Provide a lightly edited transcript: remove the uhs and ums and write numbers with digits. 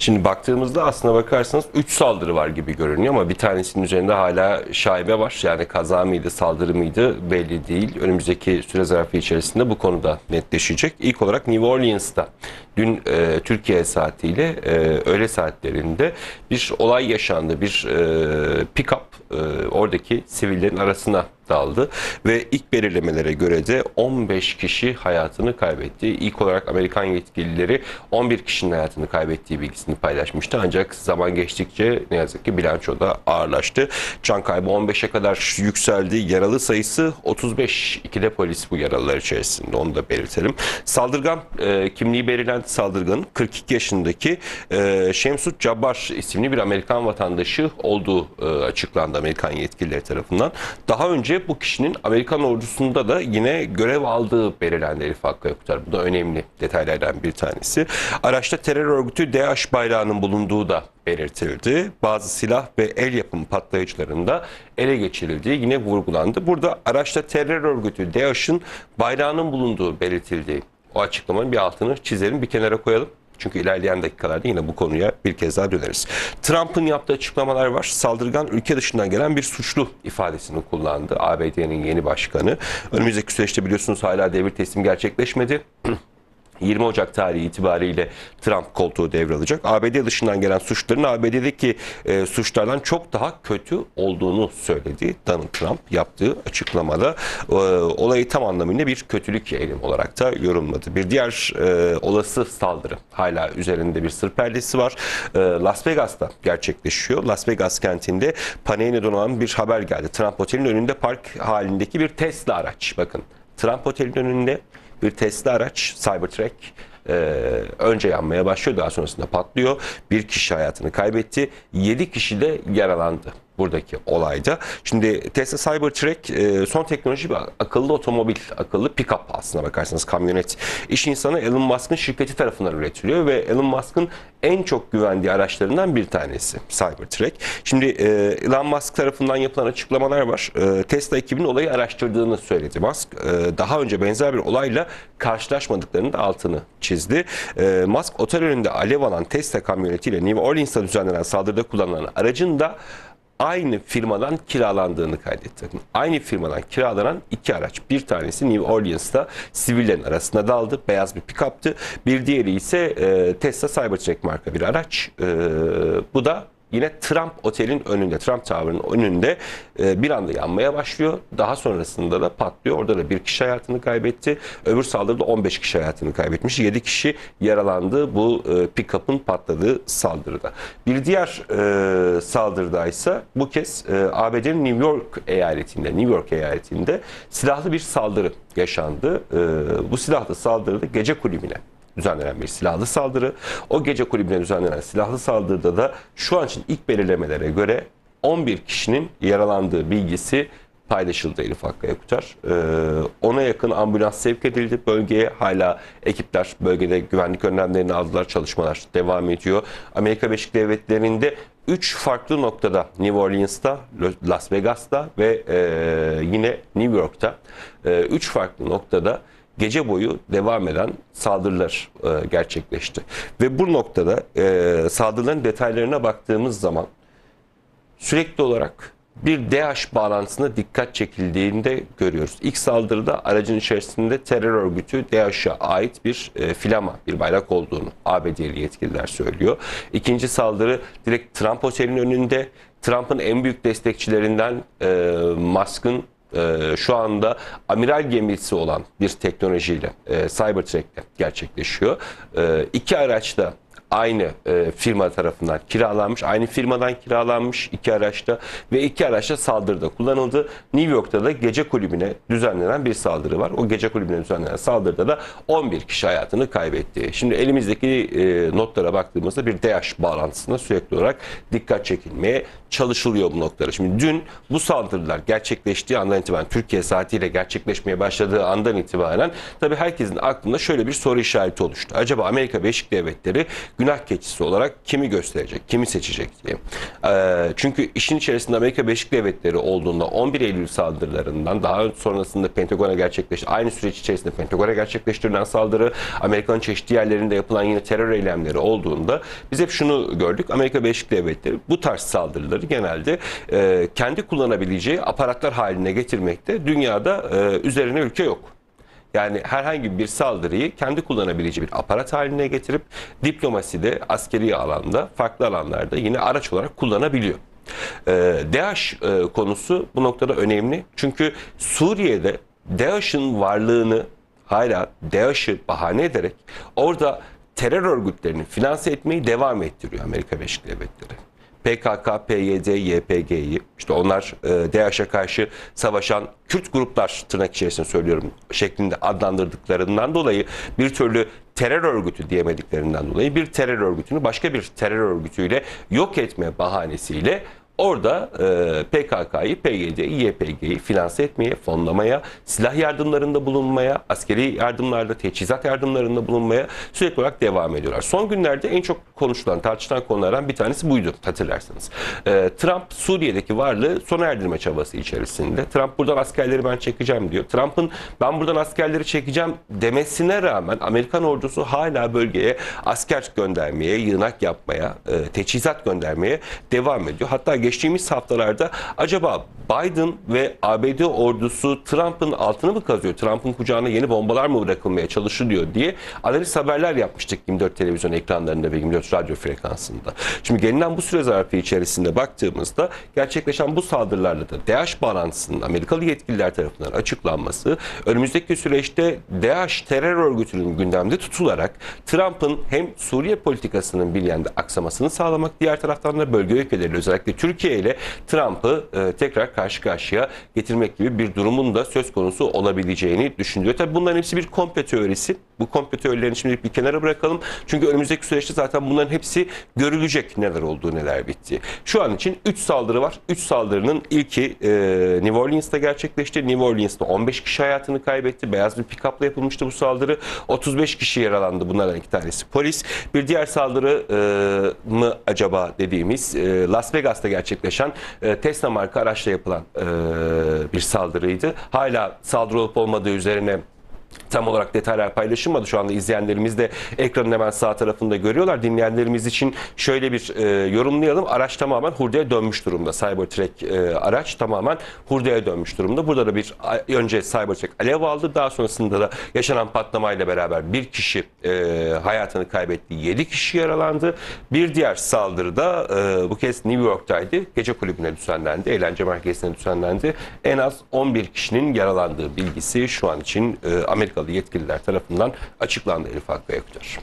Şimdi baktığımızda aslına bakarsanız 3 saldırı var gibi görünüyor ama bir tanesinin üzerinde hala şaibe var. Yani kaza mıydı, saldırı mıydı belli değil. Önümüzdeki süre zarfı içerisinde bu konuda netleşecek. İlk olarak New Orleans'ta dün Türkiye saatiyle öğle saatlerinde bir olay yaşandı. Bir pick-up oradaki sivillerin arasına daldı ve ilk belirlemelere göre de 15 kişi hayatını kaybetti. İlk olarak Amerikan yetkilileri 11 kişinin hayatını kaybettiği bilgisini paylaşmıştı. Ancak zaman geçtikçe ne yazık ki bilanço da ağırlaştı. Can kaybı 15'e kadar yükseldi. Yaralı sayısı 35. İki de polis bu yaralılar içerisinde. Onu da belirtelim. Saldırgan kimliği belirlen saldırganın 42 yaşındaki Şemsut Cabbar isimli bir Amerikan vatandaşı olduğu açıklandı Amerikan yetkilileri tarafından. Daha önce bu kişinin Amerikan ordusunda da yine görev aldığı belirlendi Elif Hakkı Yakutlar. Bu da önemli detaylardan bir tanesi. Araçta terör örgütü DAEŞ bayrağının bulunduğu da belirtildi. Bazı silah ve el yapımı patlayıcıların da ele geçirildiği yine vurgulandı. Burada araçta terör örgütü DAEŞ'in bayrağının bulunduğu belirtildiği o açıklamanın bir altını çizelim, bir kenara koyalım. Çünkü ilerleyen dakikalarda yine bu konuya bir kez daha döneriz. Trump'ın yaptığı açıklamalar var. Saldırgan ülke dışından gelen bir suçlu ifadesini kullandı. ABD'nin yeni başkanı. Önümüzdeki süreçte biliyorsunuz hala devir teslim gerçekleşmedi. 20 Ocak tarihi itibariyle Trump koltuğu devralacak. ABD dışından gelen suçların ABD'deki suçlardan çok daha kötü olduğunu söyledi Donald Trump yaptığı açıklamada. Olayı tam anlamıyla bir kötülük eylemi olarak da yorumladı. Bir diğer olası saldırı hala üzerinde bir sır perdesi var. Las Vegas'ta gerçekleşiyor. Las Vegas kentinde paniğe donan bir haber geldi. Trump Otel'in önünde park halindeki bir Tesla araç. Bakın, Trump Otel'in önünde bir Tesla araç Cybertruck önce yanmaya başlıyor, daha sonrasında patlıyor. Bir kişi hayatını kaybetti. 7 kişi de yaralandı buradaki olayda. Şimdi Tesla Cybertruck son teknoloji bir akıllı otomobil, akıllı pick-up aslına bakarsanız kamyonet. İş insanı Elon Musk'ın şirketi tarafından üretiliyor ve Elon Musk'ın en çok güvendiği araçlarından bir tanesi Cybertruck. Şimdi Elon Musk tarafından yapılan açıklamalar var. Tesla ekibinin olayı araştırdığını söyledi Musk. Daha önce benzer bir olayla karşılaşmadıklarının da altını çizdi. Musk otel önünde alev alan Tesla kamyonetiyle New Orleans'ta düzenlenen saldırıda kullanılan aracın da aynı firmadan kiralandığını kaydetti. Aynı firmadan kiralanan iki araç. Bir tanesi New Orleans'ta sivillerin arasında daldı. Beyaz bir pick-up'tı. Bir diğeri ise Tesla Cybertruck marka bir araç. Bu da yine Trump Otel'in önünde, Trump Tower'ın önünde bir anda yanmaya başlıyor. Daha sonrasında da patlıyor. Orada da bir kişi hayatını kaybetti. Öbür saldırıda 15 kişi hayatını kaybetmiş. 7 kişi yaralandı bu pick-up'ın patladığı saldırıda. Bir diğer saldırıda ise bu kez ABD'nin New York eyaletinde silahlı bir saldırı yaşandı. Bu silahlı saldırıda gece kulübüne düzenlenen bir silahlı saldırı. O gece kulübüne düzenlenen silahlı saldırıda da şu an için ilk belirlemelere göre 11 kişinin yaralandığı bilgisi paylaşıldı Elif Hakkı Yakutlar. Ona yakın ambulans sevk edildi bölgeye. Hala ekipler bölgede güvenlik önlemlerini aldılar. Çalışmalar devam ediyor. Amerika Birleşik Devletleri'nde 3 farklı noktada, New Orleans'ta, Las Vegas'ta ve yine New York'ta 3 farklı noktada gece boyu devam eden saldırılar gerçekleşti. Ve bu noktada saldırıların detaylarına baktığımız zaman sürekli olarak bir DAEŞ bağlantısına dikkat çekildiğini de görüyoruz. İlk saldırıda aracın içerisinde terör örgütü DAEŞ'e ait bir flama, bir bayrak olduğunu ABD'li yetkililer söylüyor. İkinci saldırı direkt Trump Otel'in önünde. Trump'ın en büyük destekçilerinden Musk'ın şu anda amiral gemisi olan bir teknolojiyle Cybertruck'le gerçekleşiyor. İki araç da aynı firma tarafından kiralanmış, aynı firmadan kiralanmış iki araçta ve iki araçta saldırıda kullanıldı. New York'ta da gece kulübüne düzenlenen bir saldırı var. O gece kulübüne düzenlenen saldırıda da 11 kişi hayatını kaybetti. Şimdi elimizdeki notlara baktığımızda bir DAEŞ bağlantısına sürekli olarak dikkat çekilmeye çalışılıyor bu noktalara. Şimdi dün bu saldırılar gerçekleştiği andan itibaren, Türkiye saatiyle gerçekleşmeye başladığı andan itibaren tabii herkesin aklında şöyle bir soru işareti oluştu. Acaba Amerika Birleşik Devletleri günah keçisi olarak kimi gösterecek, kimi seçecek diye. Çünkü işin içerisinde Amerika Birleşik Devletleri olduğunda 11 Eylül saldırılarından daha sonrasında Pentagon'a aynı süreç içerisinde Pentagon'a gerçekleştirilen saldırı, Amerika'nın çeşitli yerlerinde yapılan yine terör eylemleri olduğunda biz hep şunu gördük. Amerika Birleşik Devletleri bu tarz saldırıları genelde kendi kullanabileceği aparatlar haline getirmekte. Dünyada üzerine ülke yok. Yani herhangi bir saldırıyı kendi kullanabileceği bir aparat haline getirip diplomaside, askeri alanda, farklı alanlarda yine araç olarak kullanabiliyor. DAEŞ konusu bu noktada önemli. Çünkü Suriye'de DAEŞ'in varlığını hala DAEŞ'ı bahane ederek orada terör örgütlerini finanse etmeyi devam ettiriyor Amerika Birleşik Devletleri. PKK, PYD, YPG'yi, işte onlar DAEŞ'e karşı savaşan Kürt gruplar, tırnak içerisinde söylüyorum, şeklinde adlandırdıklarından dolayı bir türlü terör örgütü diyemediklerinden dolayı bir terör örgütünü başka bir terör örgütüyle yok etme bahanesiyle orada PKK'yı, PYD'yi, YPG'yi finanse etmeye, fonlamaya, silah yardımlarında bulunmaya, askeri yardımlarda, teçhizat yardımlarında bulunmaya sürekli olarak devam ediyorlar. Son günlerde en çok konuşulan, tartışılan konulardan bir tanesi buydu hatırlarsanız. Trump Suriye'deki varlığı sona erdirme çabası içerisinde. Trump buradan askerleri ben çekeceğim diyor. Trump'ın ben buradan askerleri çekeceğim demesine rağmen Amerikan ordusu hala bölgeye asker göndermeye, yığınak yapmaya, teçhizat göndermeye devam ediyor. Hatta geçtiğimiz haftalarda acaba Biden ve ABD ordusu Trump'ın altını mı kazıyor? Trump'ın kucağına yeni bombalar mı bırakılmaya çalışılıyor diye analiz haberler yapmıştık 24 televizyon ekranlarında ve 24 radyo frekansında. Şimdi gelinen bu süre zarfı içerisinde baktığımızda gerçekleşen bu saldırılarla da DAEŞ bağlantısının Amerikalı yetkililer tarafından açıklanması, önümüzdeki süreçte DAEŞ terör örgütünün gündemde tutularak Trump'ın hem Suriye politikasının bir yanda aksamasını sağlamak, diğer taraftan da bölge ülkeleri özellikle Türkiye ile Trump'ı tekrar karşı karşıya getirmek gibi bir durumun da söz konusu olabileceğini düşünüyor. Tabii bunların hepsi bir komplo teorisi. Bu komplo teorilerini şimdilik bir kenara bırakalım. Çünkü önümüzdeki süreçte zaten bunların hepsi görülecek, neler olduğu, neler bittiği. Şu an için 3 saldırı var. 3 saldırının ilki New Orleans'ta gerçekleşti. New Orleans'ta 15 kişi hayatını kaybetti. Beyaz bir pick-up'la yapılmıştı bu saldırı. 35 kişi yaralandı. Bunlardan 2 tanesi polis. Bir diğer saldırı mı acaba dediğimiz Las Vegas'ta gerçekleşen Tesla marka araçla yapılan bir saldırıydı. Hala saldırı olup olmadığı üzerine tam olarak detaylar paylaşılmadı. Şu anda izleyenlerimiz de ekranın hemen sağ tarafında görüyorlar. Dinleyenlerimiz için şöyle bir yorumlayalım. Araç tamamen hurdaya dönmüş durumda. Cybertruck araç tamamen hurdaya dönmüş durumda. Burada da önce Cybertruck alev aldı. Daha sonrasında da yaşanan patlamayla beraber bir kişi hayatını kaybetti. 7 kişi yaralandı. Bir diğer saldırıda bu kez New York'taydı. Gece kulübüne düzenlendi. Eğlence merkezine düzenlendi. En az 11 kişinin yaralandığı bilgisi şu an için Amerikalı yetkililer tarafından açıklandı Elif Hakkı Öktür.